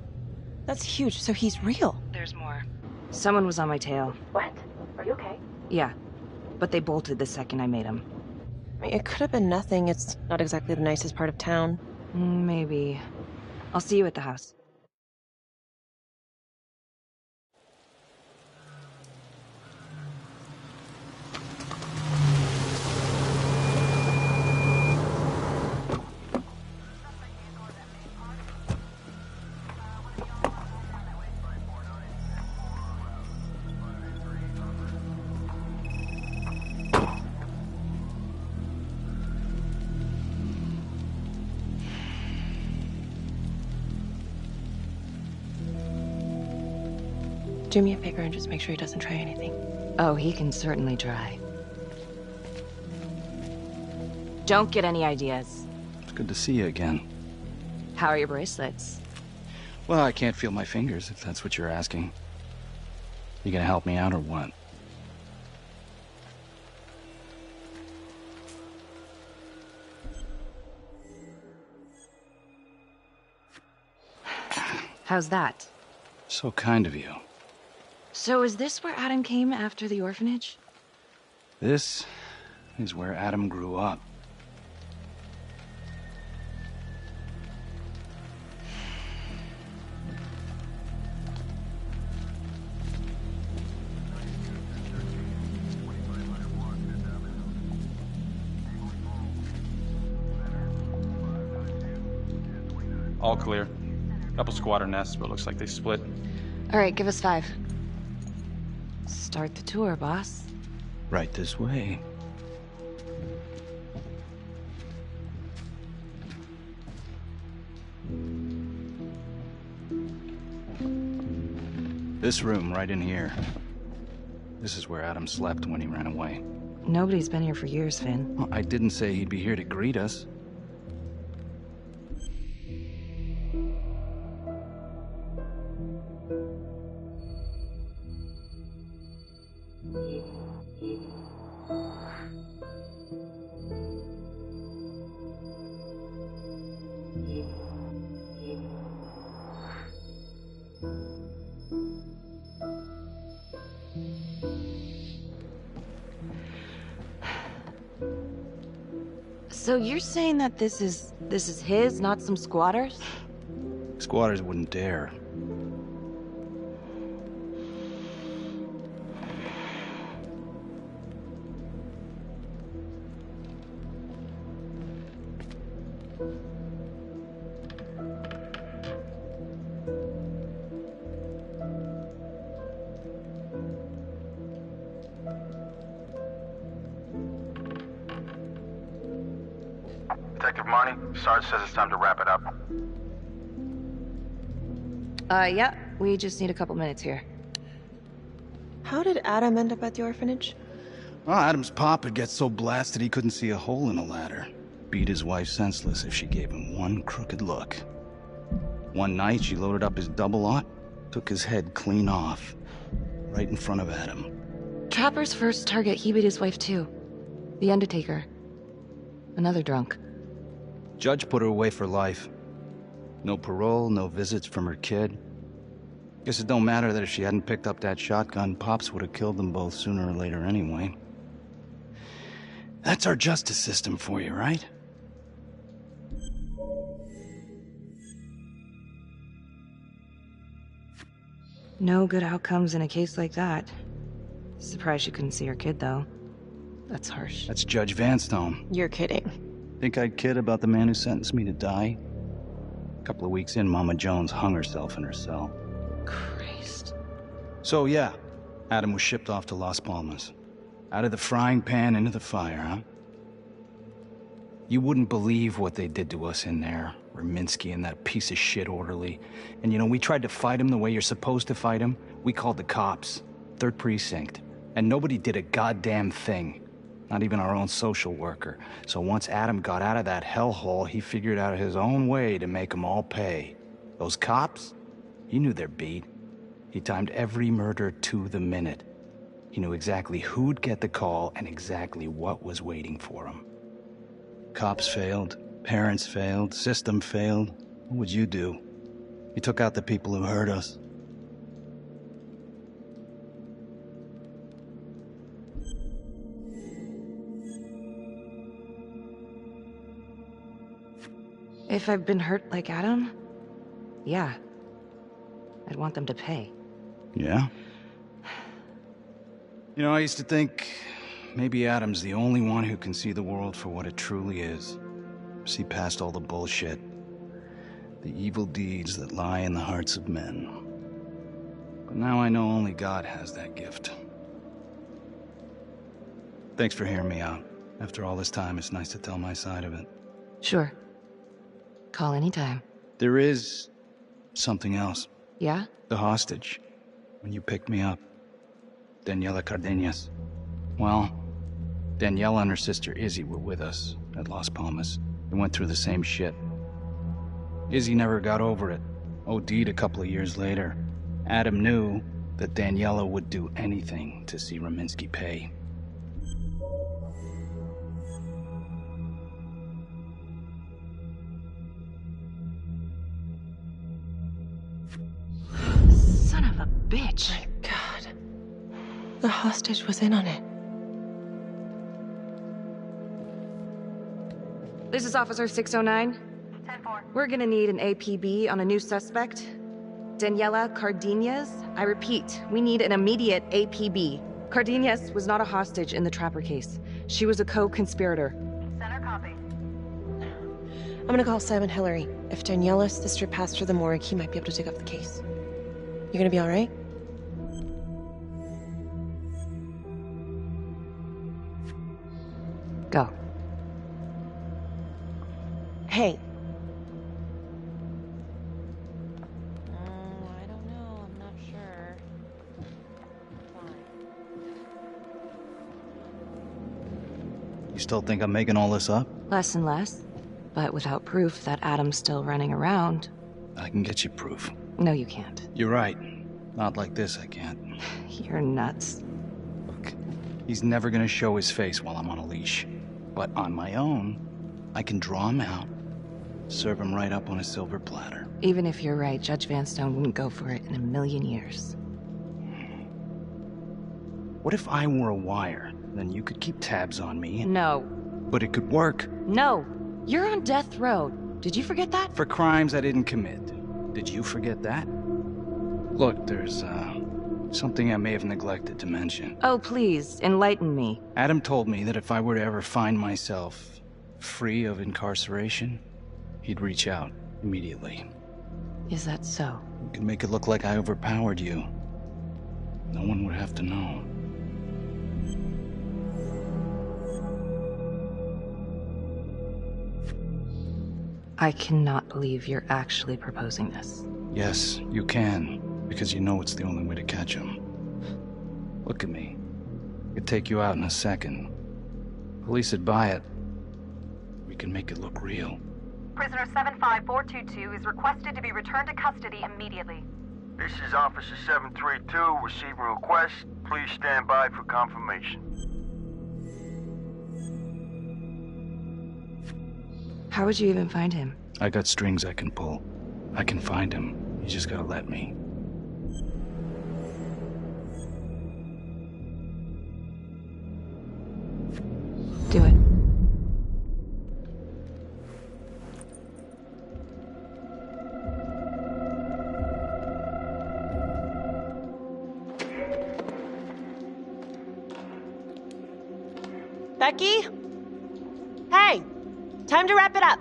huge. So he's real. There's more. Someone was on my tail. What? Are you okay? Yeah, but they bolted the second I made them. I mean, it could have been nothing. It's not exactly the nicest part of town. Maybe. I'll see you at the house. Do me a favor and just make sure he doesn't try anything. Oh, he can certainly try. Don't get any ideas. It's good to see you again. How are your bracelets? Well, I can't feel my fingers, if that's what you're asking. You gonna help me out or what? How's that? So kind of you. So is this where Adam came after the orphanage? This is where Adam grew up. All clear. Couple squatter nests, but looks like they split. All right, give us 5. Start the tour, boss. Right this way. This room right in here. This is where Adam slept when he ran away. Nobody's been here for years, Finn. Well, I didn't say he'd be here to greet us. So you're saying that this is his, not some squatters? Squatters wouldn't dare. Detective Marnie, Sarge says it's time to wrap it up. Yeah, we just need a couple minutes here. How did Adam end up at the orphanage? Well, Adam's papa gets so blasted he couldn't see a hole in a ladder. Beat his wife senseless if she gave him one crooked look. One night, she loaded up his double-aught, took his head clean off, right in front of Adam. Trapper's first target, he beat his wife too. The Undertaker. Another drunk. Judge put her away for life. No parole, no visits from her kid. Guess it don't matter that if she hadn't picked up that shotgun, Pops would have killed them both sooner or later anyway. That's our justice system for you, right? No good outcomes in a case like that. Surprised she couldn't see her kid, though. That's harsh. That's Judge Vanstone. You're kidding. Think I'd kid about the man who sentenced me to die? A couple of weeks in, Mama Jones hung herself in her cell. Christ. So yeah, Adam was shipped off to Las Palmas. Out of the frying pan into the fire, huh? You wouldn't believe what they did to us in there. Raminsky and that piece of shit orderly. And you know, we tried to fight him the way you're supposed to fight him. We called the cops. 3rd Precinct. And nobody did a goddamn thing. Not even our own social worker. So once Adam got out of that hellhole, he figured out his own way to make them all pay. Those cops? He knew their beat. He timed every murder to the minute. He knew exactly who'd get the call and exactly what was waiting for him. Cops failed, parents failed, system failed. What would you do? You took out the people who hurt us. If I've been hurt like Adam, yeah. I'd want them to pay. Yeah? You know, I used to think maybe Adam's the only one who can see the world for what it truly is. See past all the bullshit. The evil deeds that lie in the hearts of men. But now I know only God has that gift. Thanks for hearing me out. After all this time, it's nice to tell my side of it. Sure. Call anytime. There is something else. Yeah? The hostage. When you picked me up. Daniela Cardenas. Well, Daniela and her sister Izzy were with us at Las Palmas. They went through the same shit. Izzy never got over it. OD'd a couple of years later. Adam knew that Daniela would do anything to see Rominsky pay. Son of a bitch. My God. The hostage was in on it. This is Officer 609. 10-4. We're gonna need an APB on a new suspect. Daniela Cardenas. I repeat, we need an immediate APB. Cardenas was not a hostage in the Trapper case. She was a co-conspirator. Center copy. I'm gonna call Simon Hillary. If Daniela's sister passed through the morgue, he might be able to dig up the case. You gonna be all right? Go. Hey. I don't know. I'm not sure. You still think I'm making all this up? Less and less. But without proof that Adam's still running around. I can get you proof. No, you can't. You're right. Not like this, I can't. You're nuts. Look, he's never gonna show his face while I'm on a leash. But on my own, I can draw him out, serve him right up on a silver platter. Even if you're right, Judge Vanstone wouldn't go for it in a million years. What if I were a wire? Then you could keep tabs on me. No. But it could work. No. You're on death row. Did you forget that? For crimes I didn't commit. Did you forget that? Look, there's, something I may have neglected to mention. Oh, please, enlighten me. Adam told me that if I were to ever find myself free of incarceration, he'd reach out immediately. Is that so? You could make it look like I overpowered you. No one would have to know. I cannot believe you're actually proposing this. Yes, you can, because you know it's the only way to catch him. Look at me. I could take you out in a second. Police would buy it. We can make it look real. Prisoner 75422 is requested to be returned to custody immediately. This is Officer 732 receiving request. Please stand by for confirmation. How would you even find him? I got strings I can pull. I can find him. You just gotta let me. Do it. Becky? Hey! Time to wrap it up.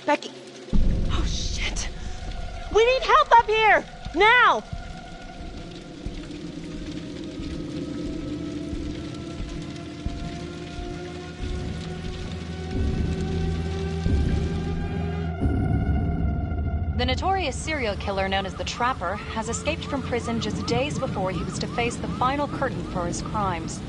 Becky. Oh, shit. We need help up here! Now! The notorious serial killer known as the Trapper has escaped from prison just days before he was to face the final curtain for his crimes.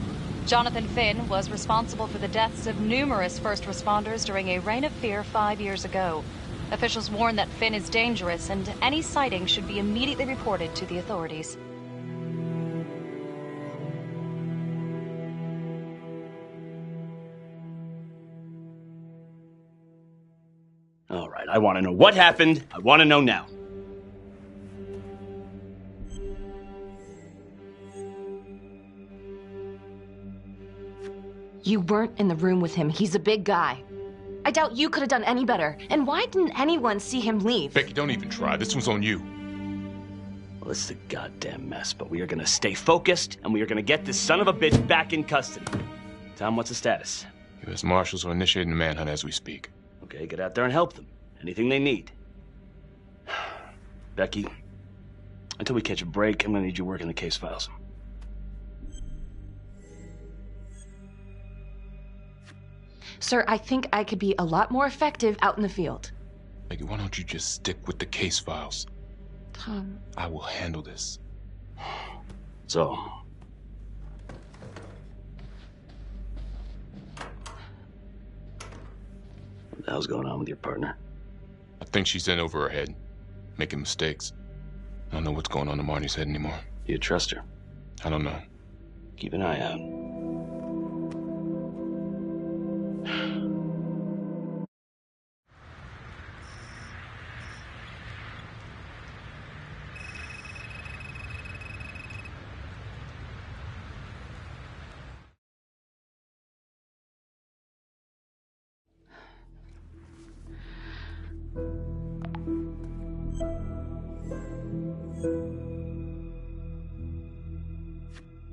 Jonathan Finn was responsible for the deaths of numerous first responders during a reign of fear 5 years ago. Officials warn that Finn is dangerous and any sighting should be immediately reported to the authorities. All right, I want to know what happened. I want to know now. You weren't in the room with him. He's a big guy. I doubt you could have done any better. And why didn't anyone see him leave? Becky, don't even try. This one's on you. Well, this is a goddamn mess, but we are gonna stay focused, and we are gonna get this son of a bitch back in custody. Tom, what's the status? U.S. Marshals are initiating the manhunt as we speak. Okay, get out there and help them. Anything they need. Becky, until we catch a break, I'm gonna need you working the case files. Sir, I think I could be a lot more effective out in the field. Becky, why don't you just stick with the case files? Tom. I will handle this. So, what the hell's going on with your partner? I think she's in over her head, making mistakes. I don't know what's going on in Marnie's head anymore. Do you trust her? I don't know. Keep an eye out.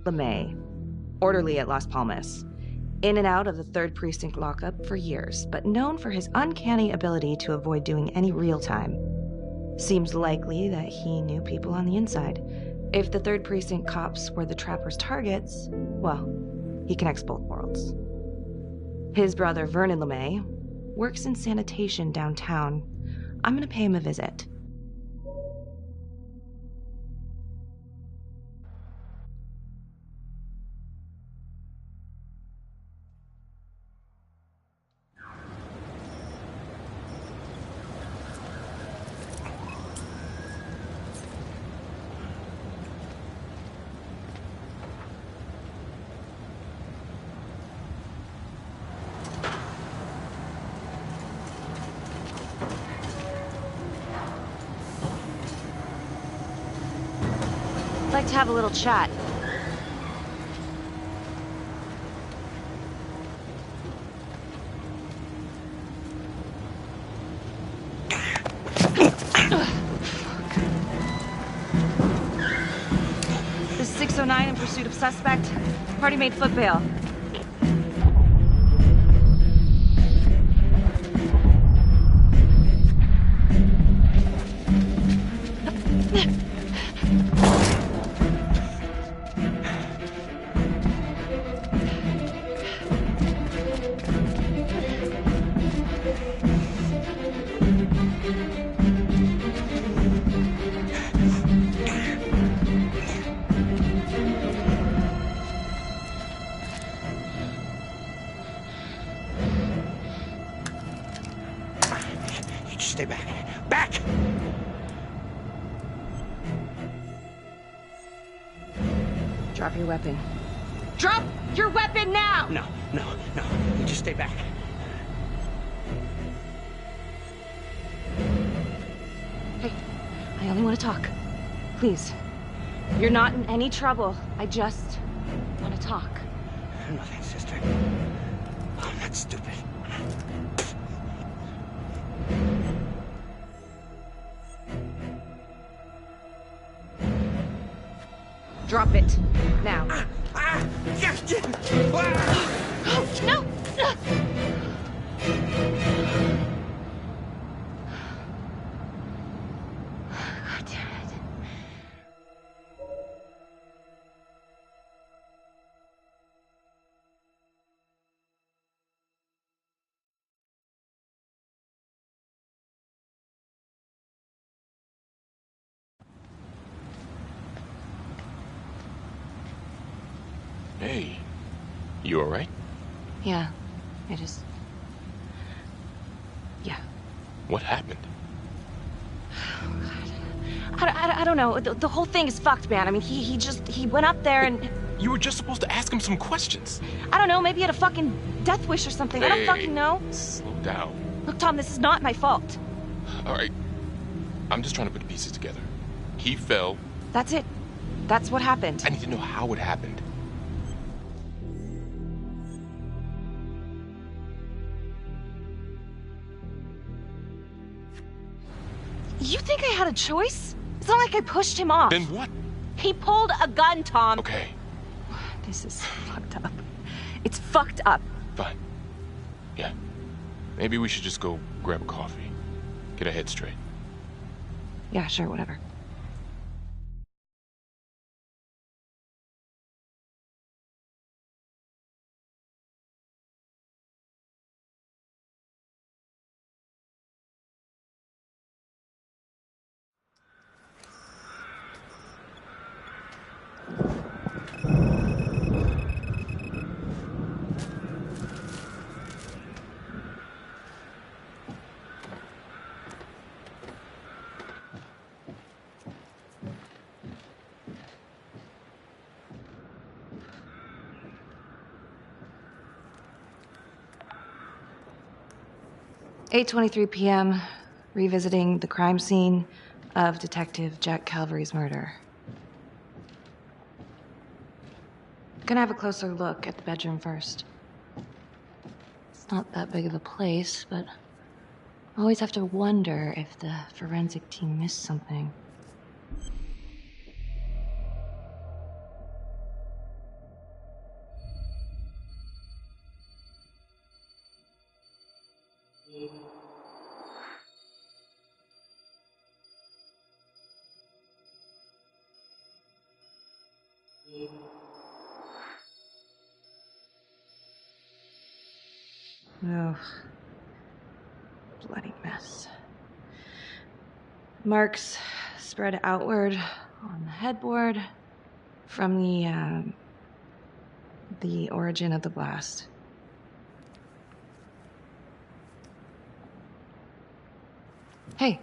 LeMay, orderly at Las Palmas. In and out of the 3rd Precinct lockup for years, but known for his uncanny ability to avoid doing any real time. Seems likely that he knew people on the inside. If the 3rd Precinct cops were the Trapper's targets, well, he connects both worlds. His brother, Vernon LeMay, works in sanitation downtown. I'm gonna pay him a visit. I'd like to have a little chat. This is 609 in pursuit of suspect. Party made foot bail. Stay back. Back! Drop your weapon. Drop your weapon now! No. You just stay back. Hey, I only want to talk. Please. You're not in any trouble. I just want to talk. Nothing, sister. I'm not stupid. Drop it. Now. No! Hey, you alright? Yeah, it is. Yeah. What happened? I don't know. The whole thing is fucked, man. I mean, he went up there and... You were just supposed to ask him some questions. I don't know, maybe he had a fucking death wish or something. I don't fucking know. Slow down. Look, Tom, this is not my fault. Alright. I'm just trying to put the pieces together. He fell. That's it. That's what happened. I need to know how it happened. You think I had a choice? It's not like I pushed him off. Then what? He pulled a gun, Tom. Okay. This is fucked up. It's fucked up. Fine. Yeah. Maybe we should just go grab a coffee. Get our head straight. Yeah, sure, whatever. "8:23 p.m., revisiting the crime scene of Detective Jack Calvary's murder. Gonna have a closer look at the bedroom first. It's not that big of a place, but I always have to wonder if the forensic team missed something. Oh, bloody mess. Marks spread outward on the headboard from the origin of the blast. Hey.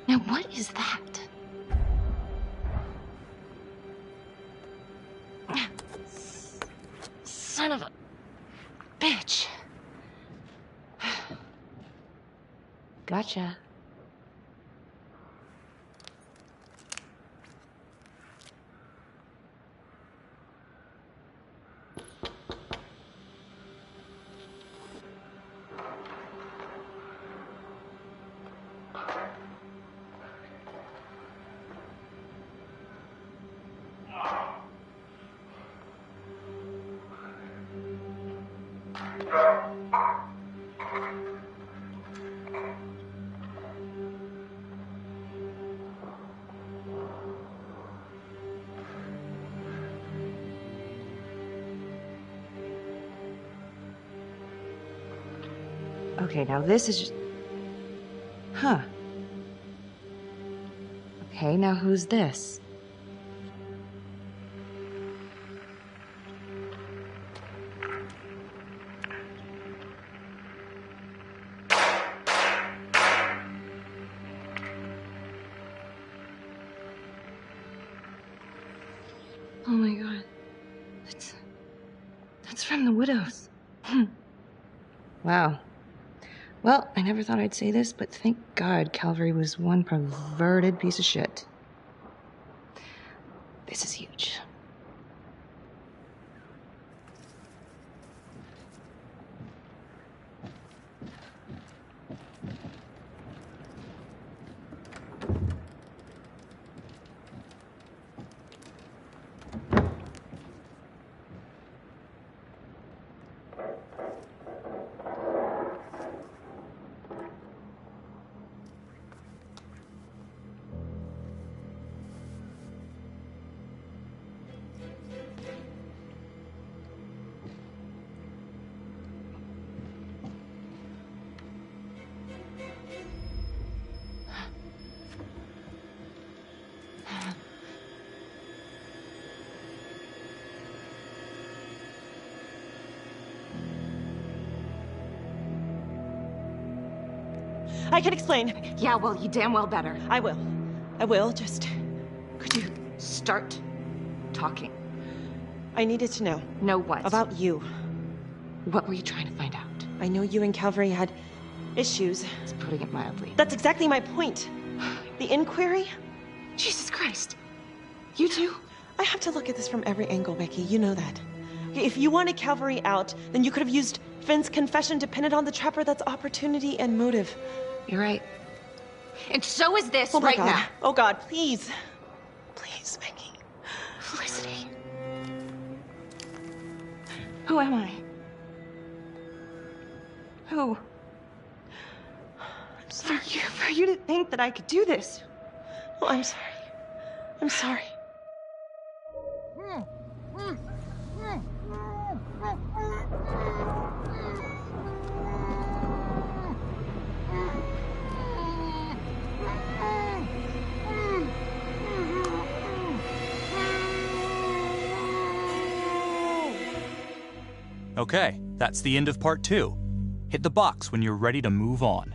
Now what is that? Son of a bitch. Gotcha. Okay, now this is just... Huh. Okay, now who's this? Oh my god. That's from the Widows. Wow. Well, I never thought I'd say this, but thank God Calvary was one perverted piece of shit. This is huge. I can explain. Yeah, well, you damn well better. I will. I will, just... Could you start talking? I needed to know. Know what? About you. What were you trying to find out? I know you and Calvary had issues. It's putting it mildly. That's exactly my point. The inquiry? Jesus Christ. You too? I have to look at this from every angle, Becky. You know that. If you wanted Calvary out, then you could have used Finn's confession to pin it on the Trapper. That's opportunity and motive. You're right. And so is this Oh my right God. now. Oh God, please. Please, Becky. Felicity. Who am I? Who? I'm sorry. For you to think that I could do this. Oh, I'm sorry. I'm sorry. Okay, that's the end of part 2. Hit the box when you're ready to move on.